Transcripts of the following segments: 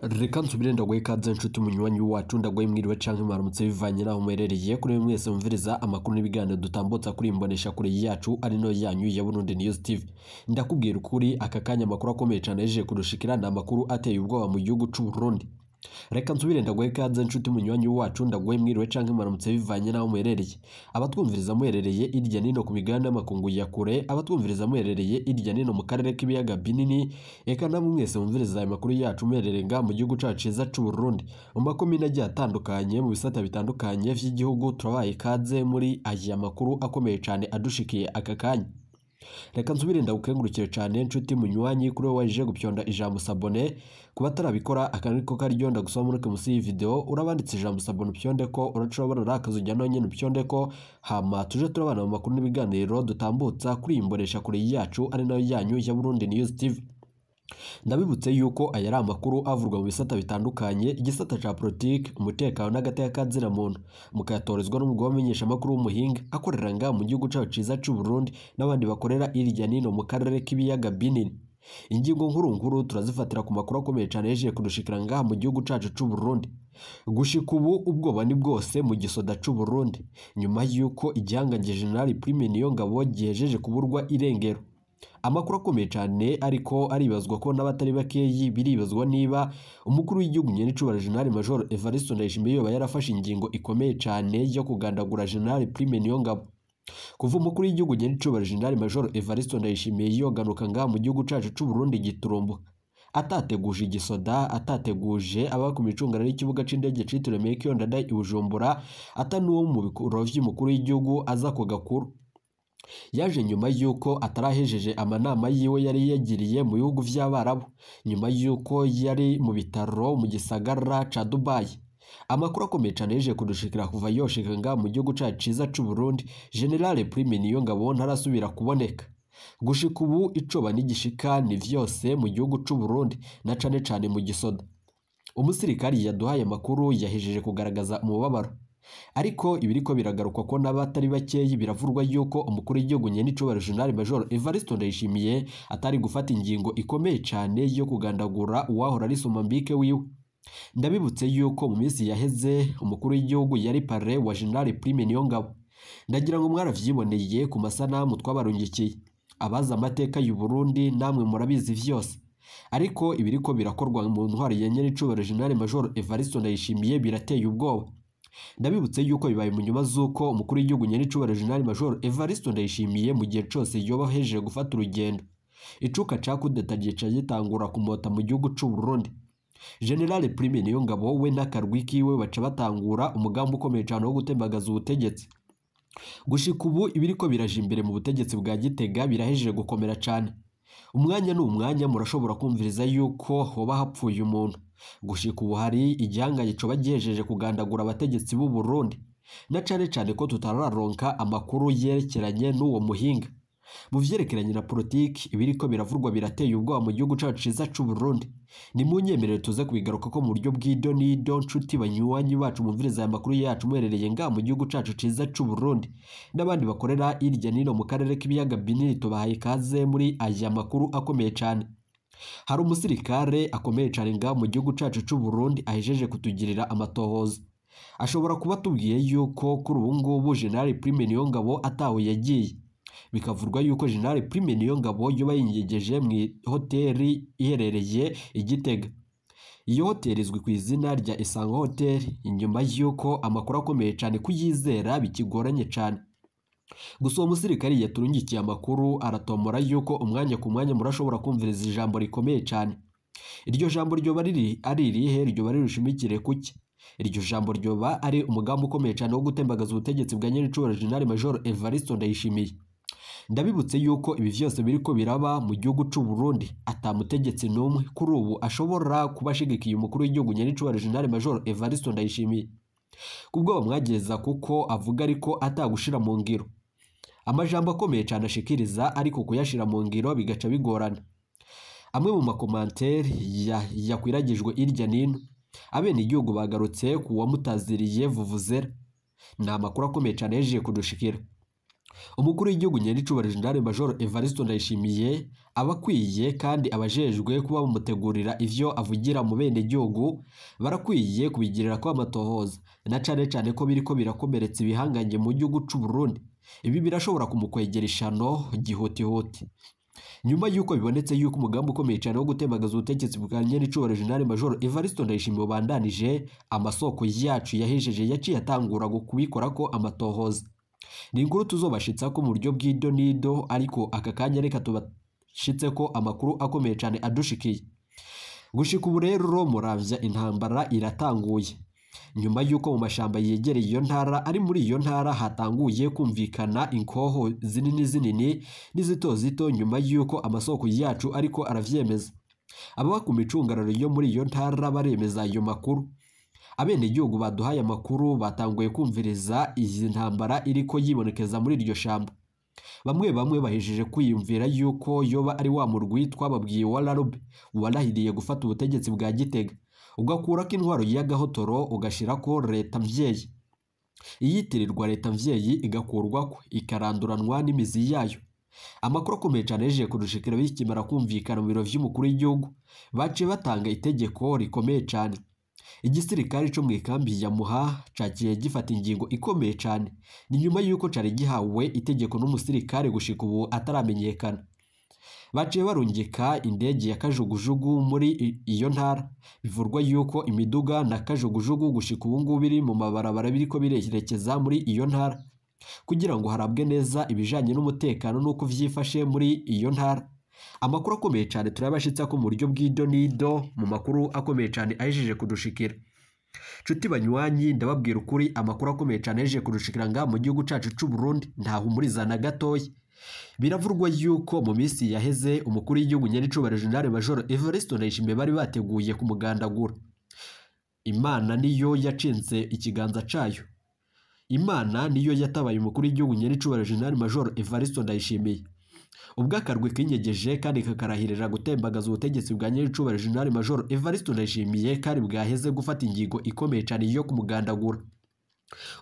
Reka nsubire ndaguhe ikaze nshuti munywanyi wacu ndaguhe mwiriwe canke mwaramutse bivanye naho muherereye kuri mwese mumviriza amakuru n'ibiganiro dutambutsa kuri imbonesha kure yacu ari no yanyu ya Burundi News TV. Ndakubwira ukuri aka kanya amakuru akomeye cane yeje kudushikira na amakuru ateye ubwoba mu gihugu c'u Burundi. Reka nsubire ndaguhe ikaze nshuti munywanyi wacu ndaguhe mwiriwe canke mwaramutse bivanye naho muherereye. Abatwumviriza muherereye irya nino ku miganda y'amakungu ya kure, abatwumviriza muherereye irya nino mu karere k'ibiyaga binini, eka namwe mwese mumviriza aya makuru yacu muherereye nga mu gihugu cacu ciza c'u Burundi. Mu makomine agiye atandukanye mu bisata bitandukanye vy'igihugu turabaye ikaze muri aya makuru akomeye cane adushikiye aka kanya. Reka nsubire ndagukengurukire cyane nshuti munywanyi kuri wowe waje gupyonda ijambo sabone kuba tarabikora akaniko karyo ndagusoma muri musi iyi video urabanditse ijambo sabone upyonde ko uracobora rakazujya no nyene upyonde ko hama tuje turabana mu makuru n'ibiganiro dutambutsa kuri imbonesha kure yacu ari nayo yanyu ya Burundi News TV. Ndabibutse yuko aya ari amakuru avurwa mu bisata bitandukanye, igisata ca politique, umutekano n'agateka kazira muntu mukayatorezwa n'umugabo wamenyesha amakuru w'umuhinga akorera nga mu gihugu cacu ciza c'u Burundi n'abandi bakorera irya nino mu karere k'ibiyaga binini. Ingingo nkuru turazifatira ku makuru akomeye cane yeje kudushikira nga mu gihugu cacu c'u Burundi. Gushika ubu ubwoba ni bwose mu gisoda c'u Burundi nyuma yuko igihanganje General Prime Niyongabo gihejeje kuburwa irengero. Amakuru akomeye cyane ariko aribazwa ko n'abatari bakeyi biribazwa niba umukuru w'igihugu nyene c'ubara General Major Evariste Ndayishimiye yoba yarafashe ingingo ikomeye cyane yo kugandagura General Prime Niyongabo. Kuva umukuru w'igihugu nyene c'ubara General Major Evariste Ndayishimiye yoganuka nga mu gihugu cacu c'u Burundi giturumbuka atateguje igisoda, atateguje abakumicungana n'ikibuga c'indege citiriwe Melchior Ndadaye i Bujumbura, atanuwo mu bikoro vy'umukuru w'igihugu aza ko gakuru. Yaje nyuma yuko atarahejeje amanama yiwe yari yagiriye mu bihugu vy'Abarabu, nyuma yuko yari mu bitaro mu gisagara ca Dubai. Amakuru akomeye cane yeje kudushikira kuva yoshika nga mu gihugu cacu ciza c'u Burundi, General Prime Niyongabo ntarasubira kuboneka. Gushika ubu icoba n'igishika ni vyose mu gihugu c'u Burundi na cane cane mu gisoda. Umusirikari yaduhaye amakuru yahejeje kugaragaza umubabaro. Ariko ibiriko biragarukwa ko n'abatari bakeyi biravurwa yuko umukuru w'igihugu nyene c'ubara General Major Evariste Ndayishimiye atari gufata ingingo ikomeye cane yo kugandagura uwahora ari Somambike wiwe. Ndabibutse yuko mu minsi yaheze umukuru w'igihugu yari pare wa General Prime Niyongabo. Ndagira ngo mwaravyiboneye ku masanamu twabarungikiye. Abaza amateka y'u Burundi namwe murabizi vyose. Ariko ibiriko birakorwa mu ntwari ya nyene c'ubara General Major Evariste Ndayishimiye birateye ubwoba. Ndabibutse yuko bibaye mu nyuma zuko umukuru w'igihugu nyene c'ubara General Major Evariste Ndayishimiye mu gihe cose yoba hejeje gufata urugendo. Icuka cakudeta gica gitangura kumota mu gihugu c'u Burundi. General Prime Niyongabo we n'akarwi kiwe baca batangura umugambi ukomeye cyane wo gutembagaza ubutegetsi. Gushika ubu ibiriko biraje imbere mu butegetsi bwa Gitega birahejeje gukomera cyane. Umwanya n'umwanya murashobora kumviriza yuko hoba hapfuye umuntu. Gushika ubu hari igihanganye coba gihejeje kugandagura abategetsi b'u Burundi, na cane cane ko tutararonka amakuru yerekeranye n'uwo muhinga. Mu vyerekeranye na politiki ibiriko biravurwa birateye ubwoba mu gihugu cacu ciza c'u Burundi. Ni mu nyemerere tuze kubigaruka ko mu buryo bw'idonido nshuti banywanyi bacu mumviriza aya makuru yacu muherereye nga mu gihugu cacu ciza c'u Burundi n'abandi bakorera irya nino mu karere k'ibiyaga binini tubahaye ikaze muri aya makuru akomeye cane. Hari umusirikare akomeye cane nga mu gihugu cacu c'u Burundi ahejeje kutugirira amatohoza. Ashobora kuba tubwiye yuko kuri ubu ngubu General Prime Niyongabo ataho yagiye. Bikavurwa yuko General Prime Niyongabo yoba yinyegeje mu hoteli iherereye i Gitega. Iyo hoteli izwi ku izina rya Isango Hotel, inyuma yuko amakuru akomeye cane kuyizera bikigoranye cane. Gusa uwo musirikari yaturungikiye amakuru aratomora yuko umwanya ku mwanya murashobora kumviriza ijambo rikomeye cane. Iryo jambo ryoba ari irihe? Ryoba rirushimikire kuki? Iryo jambo ryoba ari umugambi ukomeye cane wo gutembagaza ubutegetsi bwa nyene c'ubara General Major Evariste Ndayishimiye. Ndabibutse yuko ibi vyose biriko biraba mu gihugu c'u Burundi atamutegetsi numwe kuri ubu ashobora kubashigikiye umukuru w'igihugu nyene c'ubara General Major Evariste Ndayishimiye. Kubwo bamwageza kuko avuga ariko atagushira mu ngiro. Amajambo akomeye cyane ashikiriza ariko kuyashira mu ngiro bigaca bigorana. Amwe mu makomantere yakwiragijwe irya nino abene igihugu bagarutse ku wamutaziriye vuvuzera. Ni amakuru akomeye cyane yeje kudushikira. umukuru w'igihugu nyir'icubahiro General Major Evariste Ndayishimiye abakwiye kandi abajejwe kuba bamutegurira ivyo avugira mu bene gihugu barakwiye kubigirira ko amatohoza na cane ko biriko birakomeretsa ibihanganye mu gihugu c'u Burundi. Ibi birashobora kumukwegera ishano gihutihuti. Nyuma yuko bibonetse yuko umugambi ukomeye cyane wo gutembagaza ubutegetsi bwa nyir'icubahiro General Major Evariste Ndayishimiye ubandanije, amasoko yacu yahejeje yaciye atangura kubikora ko amatohoza. Ni inkuru tuzobashitsa ko mu buryo bw'ido nido, ariko aka kanya reka tubashitse ko amakuru akomeye cyane adushikiye. Gushika ubu rero muravya intambara iratanguye. Nyuma yuko mu mashamba yegereye iyo ntara ari muri iyo ntara hatanguye kumvikana inkoho zinini n'izito zito, nyuma yuko amasoko yacu ariko aravyemeza. Ababa ku micungararo yo muri iyo ntara baremeza ayo makuru. Abene gihugu baduhaye amakuru batanguye kumviriza iyi ntambara iriko yibonekeza muri iryo shamba. Bamwe bahejeje kwiyumvira yuko yoba ari wa murwi twababwiye wa Larube warahiriye gufata ubutegetsi bwa Gitega, ugakurako intwaro y'agahotoro ugashirako leta mvyeyi. Iyitirirwa leta mvyeyi igakurwako ikaranduranwa n'imizi yayo. Amakuru akomeye cyane yejeje kudushikira bikimara kumvikana mu biro vy'umukuru w'igihugu, baciye batanga itegeko rikomeye cyane. Igisirikare cyo mu ikambi ya Muha cagiye gifata ingingo ikomeye cyane. Ni nyuma yuko cari gihawe itegeko n'umusirikare gushika ubu ataramenyekana. Baciye barungika indege ya kajugujugu muri iyo ntara. Bivurwa yuko imiduga na kajugujugu gushika ubu ngubu biri mu mabarabara biriko birerekeza muri iyo ntara, kugira ngo harabwe neza ibijanye n'umutekano n'uko vyifashe muri iyo ntara. Amakuru akomeye cyane turabashitsa ko mu buryo bw'ido nido mu makuru akomeye cyane ahejeje kudushikira. Cuti banywanyi, ndababwira ukuri, amakuru akomeye cyane ahejeje kudushikira nga mu gihugu cacu c'u Burundi ntahumuriza na gatoya. Biravurwa yuko mu minsi yaheze umukuru w'igihugu nyir'icubahiro General Major Evariste Ndayishimiye bari bateguye kumugandagura. Imana niyo yacinze ikiganza cayo. Imana niyo yatabaye umukuru w'igihugu nyir'icubahiro General Major Evariste Ndayishimiye. Ubwo akarwi kinyegeje kandi kakarahirira gutembagaza ubutegetsi bwa nyir'icubahiro General Major Evariste Ndayishimiye kari bwaheze gufata ingingo ikomeye cyane yo kumugandagura.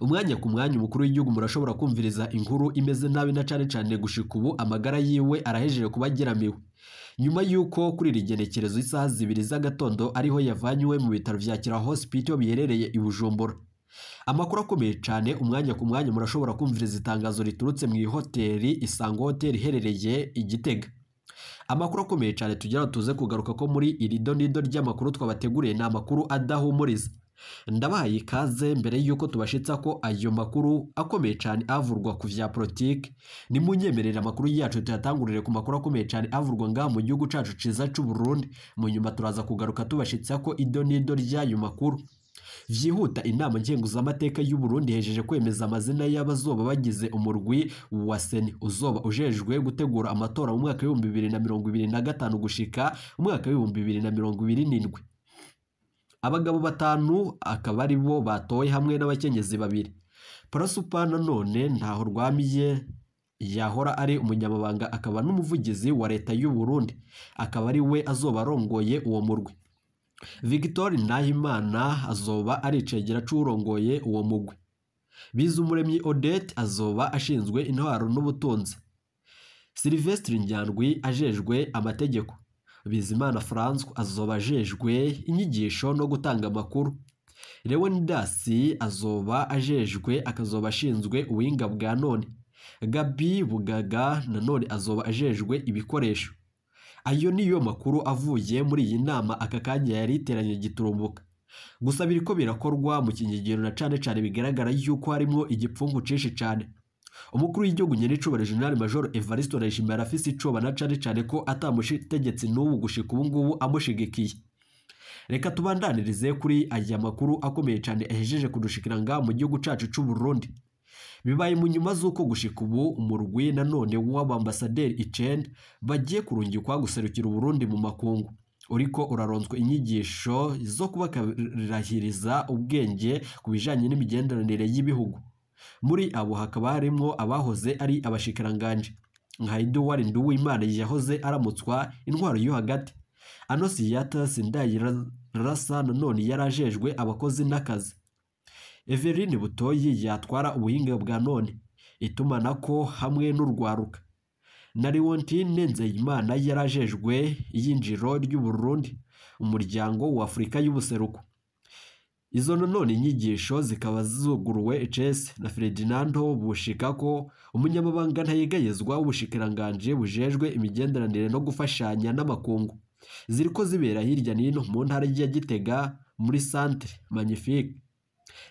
Umwanya ku mwanya umukuru w'igihugu murashobora kumviriza inkuru imeze nabi na cane gushika ubu amagara yiwe arahejeje kubagiramiwe. Nyuma yuko kuri rigenekerezo isaha 2 z'agatondo ariho yavanywe mu bitaro vya Kira Hospital biherereye i Bujumbura. Amakuru akomeye cyane umwanya ku mwanya murashobora kumviriza itangazo riturutse mu hoteli Isango Hotel iherereye i Gitega. Amakuru akomeye cyane tugira tuze kugaruka ko muri iri donido ry'amakuru twabateguriye na amakuru adahumuriza. Ndabahaye ikaze mbere yuko tubashitsa ko ayo makuru akomeye cyane avurwa ku vya politike. Ni munyemerera amakuru yacu tuyatangurire ku makuru akomeye cyane avurwa nga mu gihugu cacu ciza c'u Burundi. Mu nyuma turaza kugaruka tubashitsa ko idonido ry'ayo makuru. Vyihuta, inama nkenguzamateka y'u Burundi hejeje kwemeza amazina y'abazoba bagize umurwi wa Seni uzoba ujejwe gutegura amatora mu mwaka wa 2025 gushika mu mwaka wa 2027. Abagabo batanu akaba ari bo batoye hamwe n'abakenyezi babiri. Parasupana none ntaho rwamiye yahora ari umunyamabanga akaba n'umuvugizi wa leta y'u Burundi, akaba ari we azoba arongoye uwo murwi. Victor Nahimana azoba ari icegera c'urongoye uwo mugwi. Bizumuremyi Odette azoba ashinzwe intwaro n'ubutunzi. Sylvestre Njyandwi ajejwe amategeko. Bizimana François azoba ajejwe inyigisho no gutanga amakuru. Leonidas azoba ajejwe akazoba ashinzwe ubuhinga bwa none. Gabi Bugaga nanone azoba ajejwe ibikoresho. Ayo niyo makuru avuye muri iyi nama aka kanya yari iteranye giturumbuka. Gusa biriko birakorwa mu kinyegero na cane bigaragara yuko harimo igipfungu cinshi cane. Umukuru w'igihugu nyir'icubahiro General Major Evariste Ndayishimiye arafise icoba na cane ko atamushitegetse n'ubu gushika ubu ngubu amushigikiye. Reka tubandanirize kuri aya makuru akomeye cyane ahejeje kudushikira nga mu gihugu cacu c'u Burundi. Bibaye mu nyuma z'uko gushika ubu umurwi nanone w'abambasaderi 9 bagiye kurungikwa guserukira Burundi mu makungu, uriko uraronzwe inyigisho zo kubakarahiriza ubwenge ku bijanye n'imigenderanire y'ibihugu. Muri abo hakaba harimo abahoze ari abashikiranganje nka Edouard Nduwimana yahoze aramutswa intwaro yo hagati. Anosiyata Sindayirasa nanone yarajejwe abakozi n'akazi. Everine Butoyi yatwara ubuhinga bwa none. itumanako hamwe n'urwaruka. na Leontine Nzeyimana yarajejwe iyinjiro ry'u Burundi umuryango wa Afrika y'ubuseruko. Izo none inyigisho zikaba zuguruwe ECS na Ferdinando Bushikako umunyamabanga ntayegayezwa w'ubushikiranganje bujejwe imigenderanire no gufashanya n'amakungu. Ziriko zibera hirya nino mu ntara ya Gitega muri Centre Magnifique.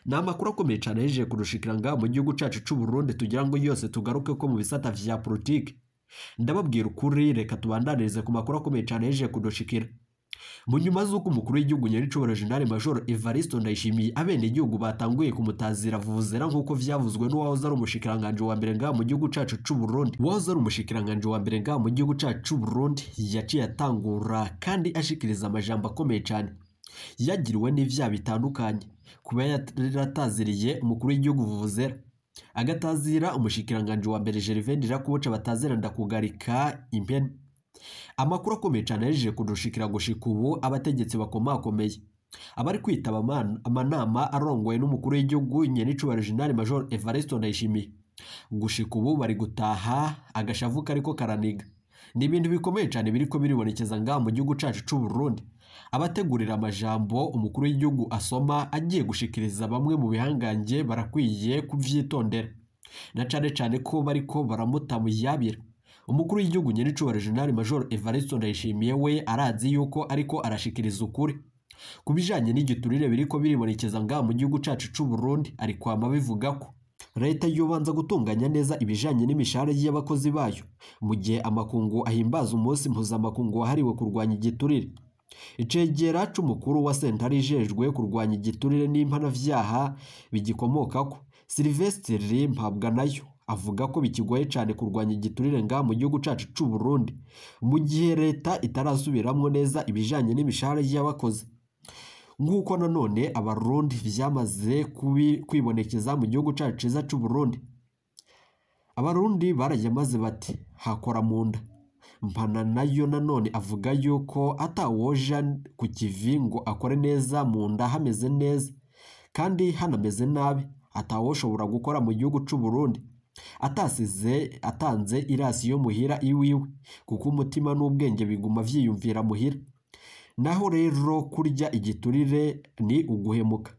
Namakuru akomeye cyane yeje kurushikiranga mu gihugu cacu c'u Burundi tugira ngo yose tugaruke ko mu bisata vya politique. Ndababwira ukuri reka tubandanirize ku makuru akomeye cyane yeje kudushikira. Mu nyuma z'uko umukuru w'igihugu Nyiricubahiro General Major Evariste Ndayishimiye abene igihugu batanguye kumutazira vuvuzera nk'uko vyavuzwe n'uwahoze ari umushikiranganje wa mbere nga mu gihugu cacu c'u Burundi. Wahoze ari umushikiranganje wa mbere nga mu gihugu cacu c'u Burundi yaciye atangura kandi ashikiriza amajambo akomeye cyane. Yagiriwe n'ivyaha bitandukanye kuba yarataziriye umukuru w'igihugu vuvuzera, agatazira umushikiranganje wa mbere Gervais Ndirakuboca batazira ndakugarika impene. Amakuru akomeye cyane yaje kudushikira gushika ubu abategetsi bakomakomeye abari kwitaba amanama arongoye n'umukuru w'igihugu Nyiricubahiro General Major Evariste Ndayishimiye. Gushika ubu bari gutaha agashavuka ariko karaniga. Ni ibintu bikomeye cyane biriko biribonekeza nga mu gihugu cacu c'u Burundi. Abategurira amajambo umukuru w'igihugu asoma agiye gushikiriza bamwe mu bihangange barakwiye kuvyitondera, na cyane ko bariko baramutamuyabira. Umukuru w'igihugu Nyiricubahiro General Major Evariste Ndayishimiye we arazi yuko ariko arashikiriza ukuri kubijanye n'igiturire biriko biribonekeza nga mu gihugu cacu c'u Burundi. Ariko amabivuga ko leta yobanza gutunganya neza ibijanye n'imishahara y'abakozi bayo mu gihe amakungu ahimbaza umunsi mpuzamakungu wahariwe kurwanya igiturire. Icegera c'umukuru wa sentare ijejwe kurwanya igiturire n'impanavyaha bigikomokako Sylvestre Mpabwanayo avuga ko bikigoye cyane kurwanya igiturire nga mu gihugu cacu c'u Burundi mu gihe leta itarasubiramwo neza ibijanye n'imishahara y'abakozi. Nguko nanone abarundi vyamaze kwibonekeza mu gihugu cacu ciza c'u Burundi. Abarundi barayamaze bati hakora munda. Mpana nayo nanone avuga yuko atawoja ku kivi ngo akore neza munda hameze neza kandi hanameze nabi atawoshobora gukora mu gihugu c'u Burundi atanze irasi yo muhira iwiwe, kuko umutima n'ubwenge biguma vyiyumvira muhira. Naho rero kurya igiturire ni uguhemuka.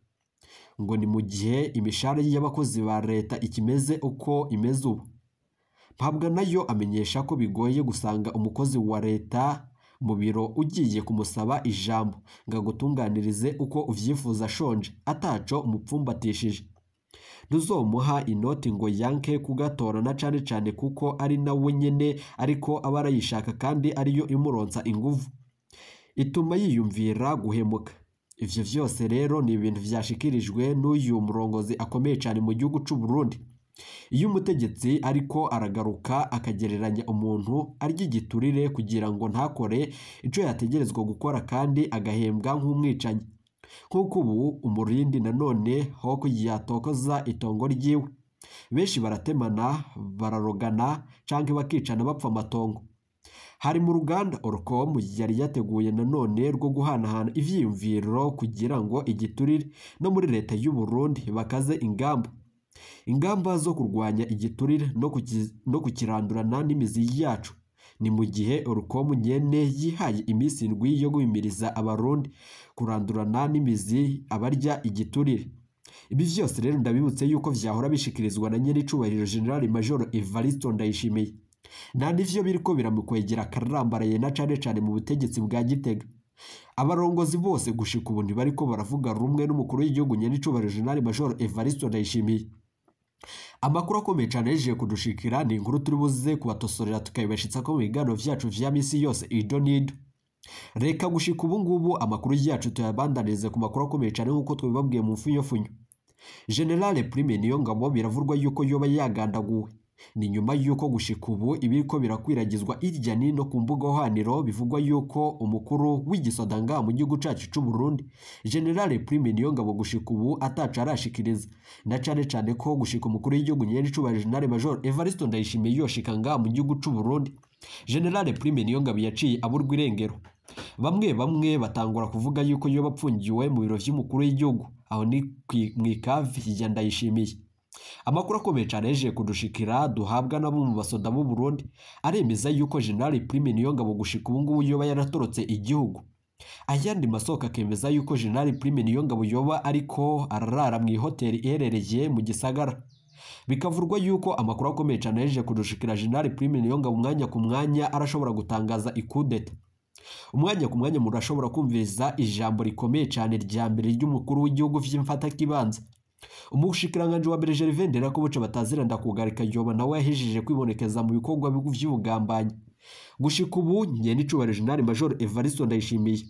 Ngo ni mu gihe imishahara y'abakozi ba leta ikimeze uko imeze ubu. Mpabwanayo amenyesha ko bigoye gusanga umukozi wa leta mu biro ugiye kumusaba ijambo ngo agutunganirize uko uvyifuza shonje ataco umupfumbatishije. Ntuzomuha inoti ngo yanke kugatora, na cyane kuko ari nawe nyene ariko abarayishaka kandi ariyo imuronsa inguvu ituma yiyumvira guhemuka. Ivyo vyose rero ni ibintu vyashikirijwe n'uyu murongozi akomeye cyane mu gihugu c'u Burundi. Iyo umutegetsi ariko aragaruka akagereranya umuntu arya igiturire kugira ngo ntakore ico yategerezwa gukora kandi agahembwa nk'umwicanyi, kuko ubu umurindi nanone ho kuyatokoza itongo ryiwe. Benshi baratemana bararogana canke bakicana bapfa amatongo. Hari mu ruganda Orcom yari yateguye nanone rwo guhanahana ivyiyumviro kugira ngo igiturire no muri leta y'u Burundi bakaze ingamba zo kurwanya igiturire no kukirandurana n'imizi yacu. Ni mu gihe Orcom nyene yihaye imisi ndwi yo guhimiriza abarundi kurandurana n'imizi abarya igiturire. Ibi vyose rero ndabibutse yuko vyahora bishikirizwa na Nyiricubahiro General Major Evariste Ndayishimiye. Nta nivyo biriko biramukwegera karambaraye na cyane mu butegetsi bwa Gitega. Abarongozi bose gushika ubu ntibariko baravuga rumwe n'umukuru w'igihugu Nyiricubahiro General Major Evariste Ndayishimiye. Amakuru akomeye cyane yeje kudushikira ni inkuru turi buze kubatosorera tukayibashitsa ko mu biganiro vyacu vya misi yose idonido. Reka gushika ubu ngubu amakuru yacu tuyabandanize ku makuru akomeye cyane nk'uko twibabwiye mu mfunyofunyo. General Prime Niyongabo biravurwa yuko yoba yagandaguwe. Ni nyuma yuko gushika ubu ibiriko birakwiragizwa irya nino ku mbuga hwaniro bivugwa yuko umukuru w'igisodanga mu gihugu cacu c'u Burundi General Prime Niyongabo gushika ubu ataca arashikiriza, na cyane ko gushika umukuru w'igihugu Nyiricubahiro General Major Evariste Ndayishimiye yoshika nga mu gihugu c'u Burundi. General Prime Niyongabo yaciye aburwa irengero. Bamwe batangura kuvuga yuko yoba apfungiwe mu biro vy'umukuru w'igihugu aho ni mwikavi ya Ndayishimiye. Amakuru akomeye cyane yeje kudushikira duhabwa nabo mu basoda b'u Burundi aremeza yuko General Prime Niyongabo gushika ubu ngubu yoba yaratorotse igihugu. Ayandi masoko akemeza yuko General Prime Niyongabo yoba ariko ararara mu hoteli iherereye mu gisagara. Bikavurwa yuko amakuru akomeye cyane yeje kudushikira General Prime Niyongabo umwanya ku mwanya arashobora gutangaza ikudeta. Umwanya ku mwanya murashobora kumviriza ijambo rikomeye cyane rya mbere ry'umukuru w'igihugu vy'imfata kibanza. Umushikiranganje wa mbere Gervais Nderakobuca bataziranda kugarika yoba nawe yahijije kwibonekeza mu bikorwa by'ubugambanyi. Gushika ubu Nyenicubahiro General Major Evariste Ndayishimiye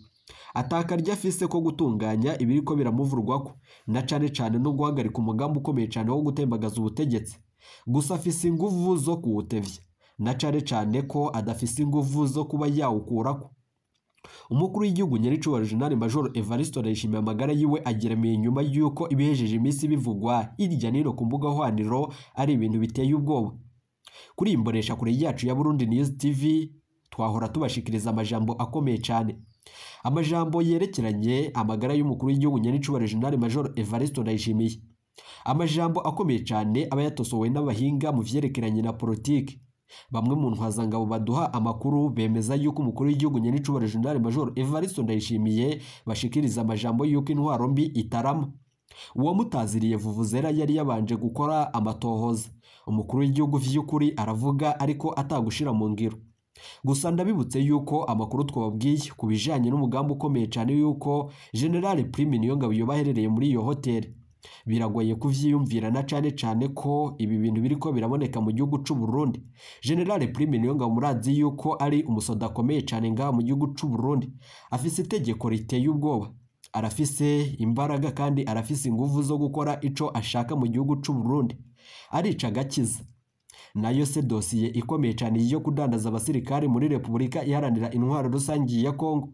ataka ryafise ko gutunganya ibiriko biramuvurwako na cane no guhagarika umugambi ukomeye cyane wo gutembagaza ubutegetsi. Gusa afise inguvu zo kuwutevya na cane ko adafise inguvu zo kuba yawukurako. Umukuru w'igihugu Nyenicubahiro General Major Evariste Ndayishimiye amagara yiwe ageramiye nyuma yuko ibihejeje imisi bivugwa irya nino ku mbuga hwaniro ari ibintu biteye ubwoba. Kuri imbonesha kure yacu ya Burundi News TV twahora tubashikiriza amajambo akomeye cyane. Amajambo yerekeranye amagara y'umukuru w'igihugu Nyenicubahiro General Major Evariste Ndayishimiye. Amajambo akomeye cyane aba yatosowe n'abahinga mu vyerekeranye na politiki. Bamwe mu ntwazangabo baduha amakuru bemeza yuko umukuru w'igihugu Nyenicubahiro General Major Evariste Ndayishimiye bashikiriza amajambo yuko intwaro mbi itarama. Uwo mutaziriye Vuvuzera yari yabanje gukora amatohoza. Umukuru w'igihugu vy'ukuri aravuga ariko atagushira mu ngiro. Gusa ndabibutse yuko amakuru twababwiye kubijanye n'umugambi ukomeye cyane yuko General Prime Niyongabo yobaherereye muri iyo hoteli. Biragoye kuvyiyumvira na cane ko ibi bintu biriko biraboneka mu gihugu c'u Burundi. General Prime Niyongabo murazi yuko ari umusoda akomeye cyane ngaha mu gihugu c'u Burundi. Afise itegeko riteye ubwoba. Arafise imbaraga kandi arafise inguvu zo gukora ico ashaka mu gihugu c'u Burundi. Arica gakiza. Nayo se dosiye ikomeye cyane yo kudandaza abasirikare muri Republika Iharanira Intwaro Rusangi ya Kongo.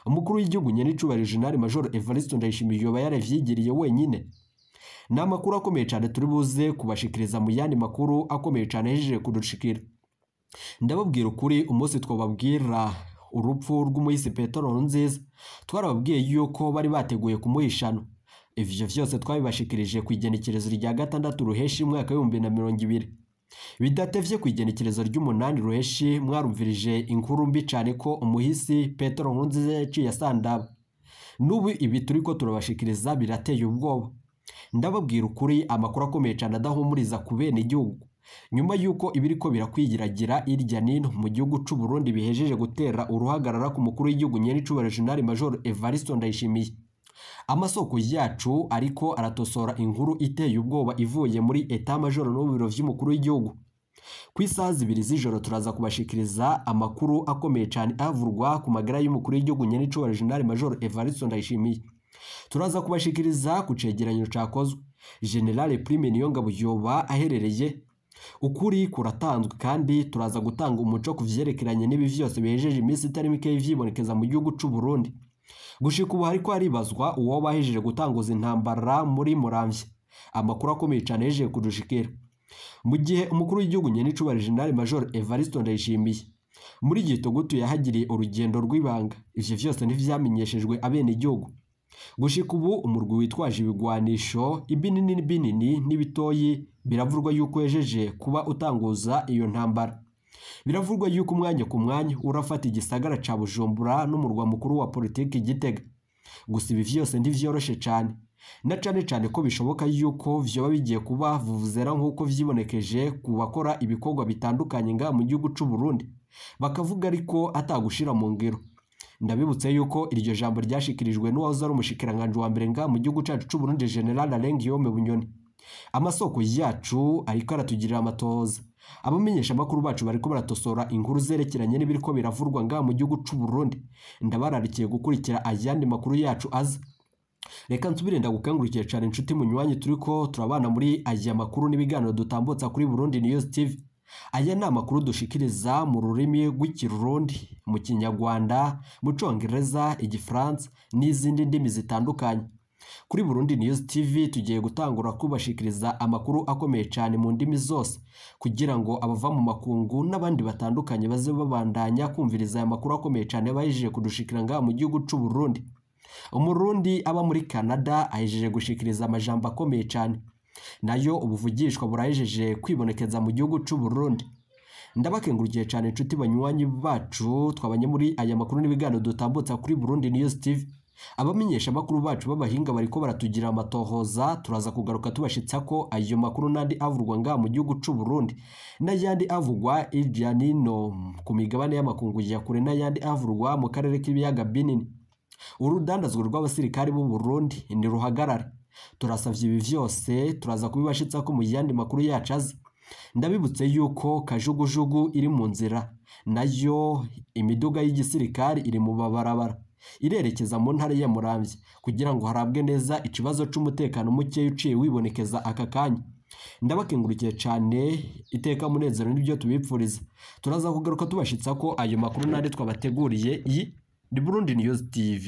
Umukuru w'igihugu Nyenicubahiro General Major Evariste Ndayishimiye yoba yaravyigiriye wenyine. Namakuru akomeye cyane turi buze kubashikiriza mu yandi makuru akomeye cyane hejeje kudushikira. Ndababwira ukuri umunsi twababwira urupfu rw'umuhisi Petero Nkurunziza twarababwiye yuko bari bateguye kumuhishana. Ivyo vyose twabibashikirije ku igenekerezo rya 6 ruheshi mwaka wa 2020. Bidatevye ku igenekerezo ry'umunani ruheshi mwarumvirije inkuru mbi cyane ko umuhisi Petero Nkurunziza yaciye asandaba. Nubu ibi turiko turabashikiriza birateye ubwoba. Ndababwira ukuri amakuru akomeye cyane adahumuriza ku bene igihugu. Nyuma yuko ibiriko birakwigiragira irya nino mu gihugu c'u Burundi bihejeje gutera uruhagarara ku mukuru w'igihugu Nyenicubahiro General Major Evariste Ndayishimiye. Amasoko yacu ariko aratosora inkuru iteye ubwoba ivuye muri Etat Major no biro vy'umukuru w'igihugu. Ku isaha 2 z'ijoro turaza kubashikiriza amakuru akomeye cyane avurwa ku magara y'umukuru w'igihugu Nyenicubahiro General Major Evariste Ndayishimiye. Turaza kubashikiriza ku cegeranyo cakozwe General Prime Niyongabo yoba aherereye. Ukuri kuratanzwe kandi turaza gutanga umuco kuvyerekeranye n'ibi vyose bihejeje imisi itari mike y'ivyibonekeza mu gihugu c'u Burundi. Gushika ubu hariko haribazwa uwo bahejeje gutanguza intambara muri Muramvya. Amakuru akomeye cyane yejeje kudushikira. Mu gihe umukuru w'igihugu Nyenicubahiro General Major Evariste Ndayishimiye muri Gitogutu yahagiriye urugendo rw'ibanga. Ivyo vyose ntivyamenyeshejwe abene igihugu. Gushika ubu umurwi witwaje ibigwanisho ibinini n'ibitoyi biravurwa yuko yejeje kuba utanguza iyo ntambara. Biravurwa yuko umwanya ku mwanya urafata igisagara ca Bujumbura n'umurwa mukuru wa politiki Gitega. Gusa ibi vyose ndivyoroshe cyane. Na cane ko bishoboka yuko vyoba bigiye kuba Vuvuzera nkuko vyibonekeje ku bakora ibikorwa bitandukanye ngaha mu gihugu c'u Burundi. Bakavuga ariko atagushira mu ngiro. Ndabibutse yuko iryo jambo ryashikirijwe n'uwahoze ari umushikiranganje wa mbere ngaha mu gihugu cacu c'u Burundi General Alain Guillaume Bunyoni. Amasoko yacu ariko aratugirira amatohoza. Abamenyesha amakuru bacu bariko baratosora inkuru zerekeranye n'ibiriko biravurwa ngaha mu gihugu c'u Burundi. Ndabararikiye gukurikira ayandi makuru yacu aza. Reka nsubire ndagukangurikire cyane inshuti munywanyi turiko turabana muri aya makuru n'ibiganiro dutambutsa kuri Burundi News TV. Aya ni amakuru dushikiriza mu rurimi rw'Ikirundi, mu Kinyarwanda, mu Congereza, Igifaransa n'izindi ndimi zitandukanye. Kuri Burundi News TV tugiye gutangura kubashikiriza amakuru akomeye cyane mu ndimi zose kugira ngo abava mu makungu n'abandi batandukanye baze babandanya kumviriza aya makuru akomeye cyane bahejeje kudushikira ngaha mu gihugu c'u Burundi. Umurundi aba muri Canada ahejeje gushikiriza amajambo akomeye cyane. nayo ubuvugishwa burahejeje kwibonekeza mu gihugu cy'u Burundi. Ndabakengurukiye cyane inshuti banywanyi bacu twabanye muri aya makuru n'ibiganiro dutambutsa kuri Burundi News TV. Abamenyesha makuru bacu b'abahinga bariko baratugira amatohoza, turaza kugaruka tubashitsa ko ayo makuru nandi avurwa nga mu gihugu cy'u Burundi n'ayandi avugwa irya nino ku migabane y'amakungu ya kure n'ayandi avurwa mu karere k'ibiyaga binini. Urudandazwa rw'abasirikari b'u Burundi ni ruhagarare. Turasavye ibi vyose turaza kubibashitsa ko mu yandi makuru yacaze. Ndabibutse yuko kajugujugu iri mu nzira, nayo imiduga y'igisirikari iri mu babarabara irerekeza mu ntara ya Muramvya kugira ngo harabwe neza ikibazo c'umutekano muke uciye wibonekeza aka kanya. Ndabakengurukiye cyane iteka munezero n'ibyo tubipfuriza. Turaza kugaruka tubashitsa ko ayo makuru nande twabateguriye iyi ni Burundi News TV.